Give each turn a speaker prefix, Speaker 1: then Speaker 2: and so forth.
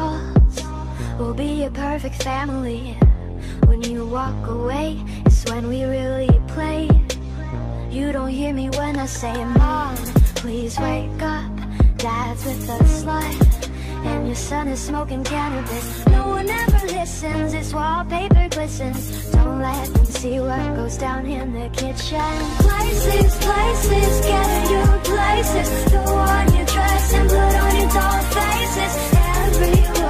Speaker 1: adults. We'll be a perfect family. When you walk away, it's when we really play. You don't hear me when I say, Mom, please wake up. Dad's with a slut, and your son is smoking cannabis. No one ever listens, it's wallpaper glistens. Don't let them see what goes down in the kitchen. Places, places, get you places. The one you dress and put on your doll faces. Everywhere